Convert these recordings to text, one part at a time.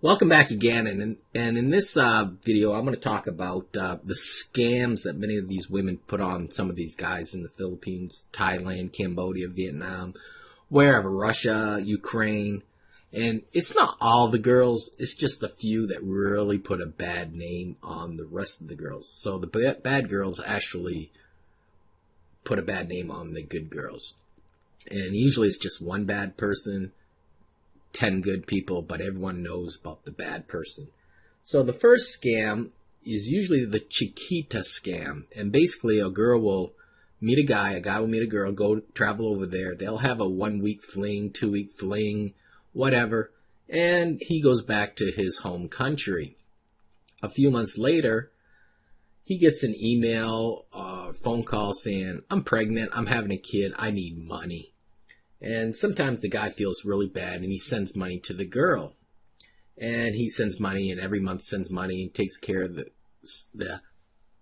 Welcome back again, and in this video, I'm going to talk about the scams that many of these women put on some of these guys in the Philippines, Thailand, Cambodia, Vietnam, wherever, Russia, Ukraine. And it's not all the girls, it's just a few that really put a bad name on the rest of the girls. So the bad girls actually put a bad name on the good girls. And usually it's just one bad person, 10 good people, but everyone knows about the bad person. So the first scam is usually the Chiquita Scam. And basically a girl will meet a guy will meet a girl, go travel over there. They'll have a 1-week fling, 2-week fling, whatever. And he goes back to his home country. A few months later, he gets an email or phone call saying, I'm pregnant, I'm having a kid, I need money. And sometimes the guy feels really bad and he sends money to the girl. And he sends money and every month sends money and takes care of the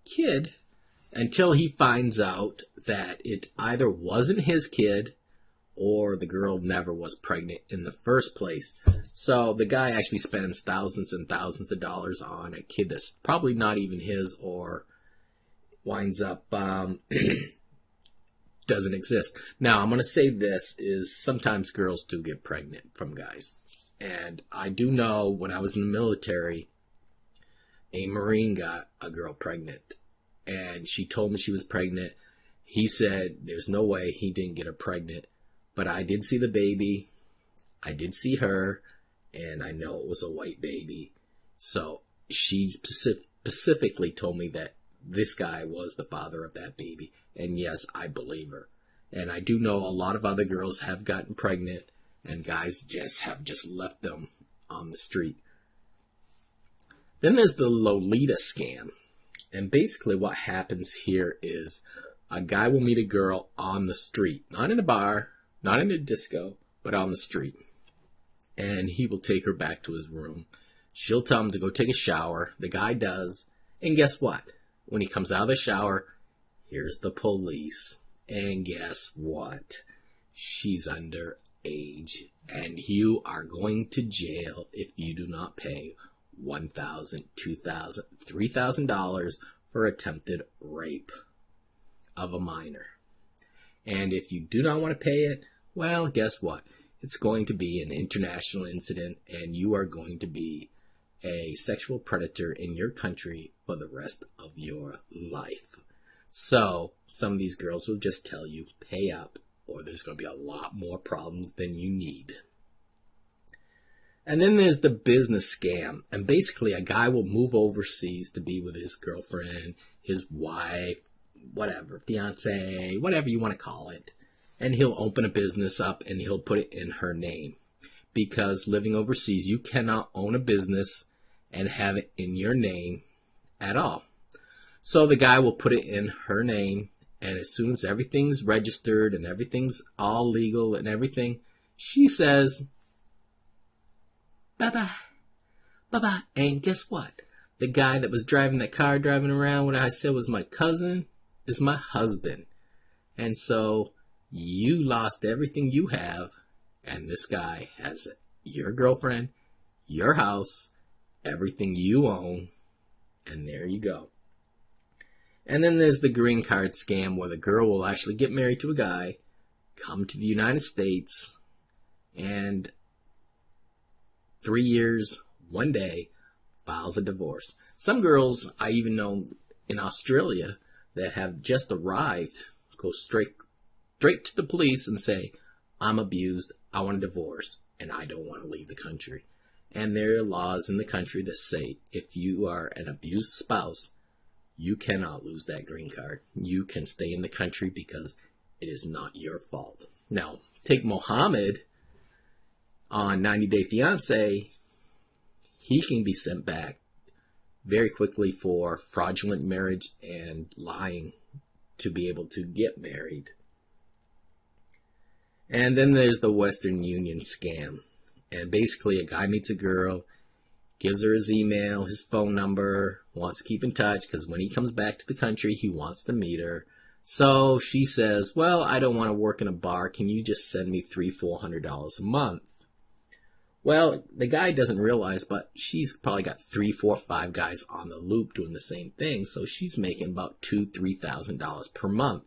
kid until he finds out that it either wasn't his kid or the girl never was pregnant in the first place. So the guy actually spends thousands and thousands of dollars on a kid that's probably not even his or winds up doesn't exist. Now, I'm going to say this is sometimes girls do get pregnant from guys. And I do know when I was in the military, a Marine got a girl pregnant. And she told me she was pregnant. He said there's no way he didn't get her pregnant. But I did see the baby. I did see her. And I know it was a white baby. So she specifically told me that this guy was the father of that baby. And yes, I believe her. And I do know a lot of other girls have gotten pregnant and guys have left them on the street. Then there's the Lolita Scam. And basically what happens here is a guy will meet a girl on the street. Not in a bar, not in a disco, but on the street. And he will take her back to his room. She'll tell him to go take a shower. The guy does. And guess what? When he comes out of the shower, here's the police. And guess what? She's underage. And you are going to jail if you do not pay $1,000, $2,000, $3,000 for attempted rape of a minor. And if you do not want to pay it, well, guess what? It's going to be an international incident and you are going to be a sexual predator in your country for the rest of your life. So some of these girls will just tell you, pay up, or there's going to be a lot more problems than you need. And then there's the business scam. And basically a guy will move overseas to be with his girlfriend, his wife, whatever, fiance, whatever you want to call it. And he'll open a business up and he'll put it in her name. Because living overseas, you cannot own a business and have it in your name at all. So the guy will put it in her name, and as soon as everything's registered and everything's all legal and everything, she says, bye-bye, bye-bye. And guess what? The guy that was driving that car, driving around, what I said was my cousin, is my husband. And so you lost everything you have, and this guy has your girlfriend, your house, everything you own, and there you go. And then there's the green card scam where the girl will actually get married to a guy, come to the United States, and 3 years, 1 day, files a divorce. Some girls I even know in Australia that have just arrived go straight to the police and say, I'm abused, I want a divorce, and I don't want to leave the country. And there are laws in the country that say if you are an abused spouse, you cannot lose that green card. You can stay in the country because it is not your fault. Now, take Mohammed on 90 Day Fiancé. He can be sent back very quickly for fraudulent marriage and lying to be able to get married. And then there's the Western Union scam. And basically a guy meets a girl, gives her his email, his phone number, wants to keep in touch because when he comes back to the country, he wants to meet her. So she says, well, I don't want to work in a bar. Can you just send me $300-$400 a month? Well, the guy doesn't realize, but she's probably got 3, 4, 5 guys on the loop doing the same thing. So she's making about $2,000-3,000 per month.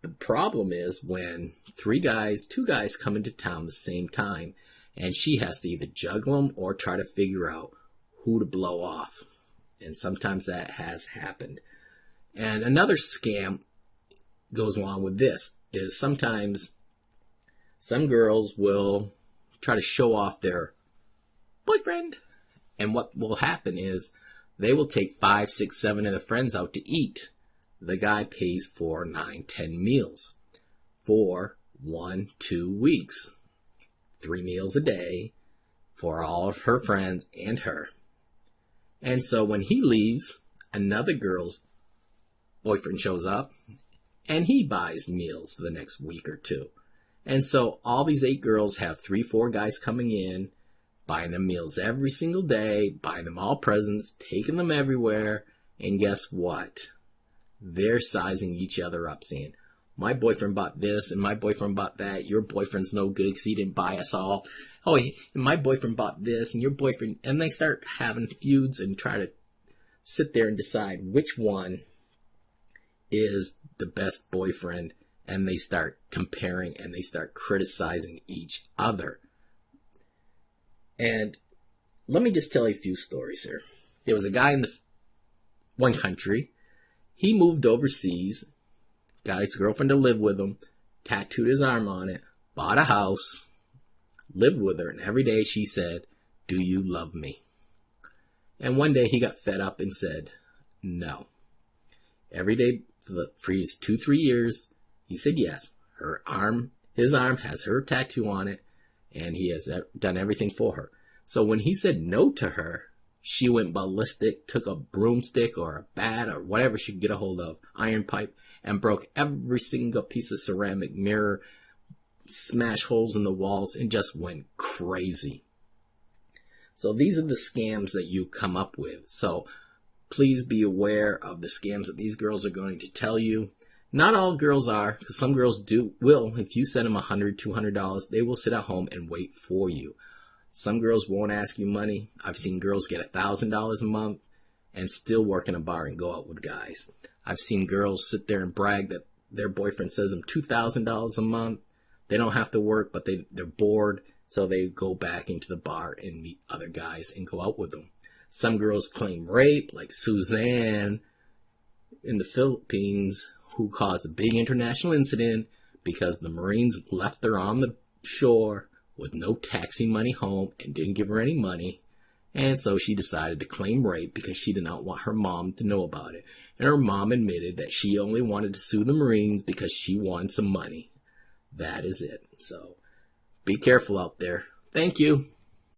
The problem is when 2 guys come into town the same time, and she has to either juggle them or try to figure out who to blow off. And sometimes that has happened. And another scam goes along with this is sometimes some girls will try to show off their boyfriend. And what will happen is they will take 5, 6, 7 of their friends out to eat. The guy pays for 9, 10 meals for 1, 2 weeks. 3 meals a day for all of her friends and her. And so when he leaves, another girl's boyfriend shows up and he buys meals for the next week or 2. And so all these 8 girls have 3, 4 guys coming in, buying them meals every single day, buying them all presents, taking them everywhere. And guess what? They're sizing each other up, saying, my boyfriend bought this and my boyfriend bought that. Your boyfriend's no good because he didn't buy us all. Oh, and my boyfriend bought this and your boyfriend. And they start having feuds and try to sit there and decide which one is the best boyfriend. And they start comparing and they start criticizing each other. And let me just tell you a few stories here. There was a guy in one country. He moved overseas, got his girlfriend to live with him, tattooed his arm on it, bought a house, lived with her, and every day she said, do you love me? And one day he got fed up and said, no. Every day for his 2-3 years, he said yes. His arm has her tattoo on it, and he has done everything for her. So when he said no to her, she went ballistic, took a broomstick or a bat or whatever she could get a hold of, iron pipe, and broke every single piece of ceramic mirror, smashed holes in the walls, and just went crazy. So these are the scams that you come up with. So please be aware of the scams that these girls are going to tell you. Not all girls are, because some girls will. If you send them $100, $200, they will sit at home and wait for you. Some girls won't ask you money. I've seen girls get $1,000 a month and still work in a bar and go out with guys. I've seen girls sit there and brag that their boyfriend sends them $2,000 a month. They don't have to work, but they're bored, so they go back into the bar and meet other guys and go out with them. Some girls claim rape, like Suzanne in the Philippines, who caused a big international incident because the Marines left her on the shore with no taxi money home and didn't give her any money. And so she decided to claim rape because she did not want her mom to know about it. And her mom admitted that she only wanted to sue the Marines because she wanted some money. That is it. So be careful out there. Thank you.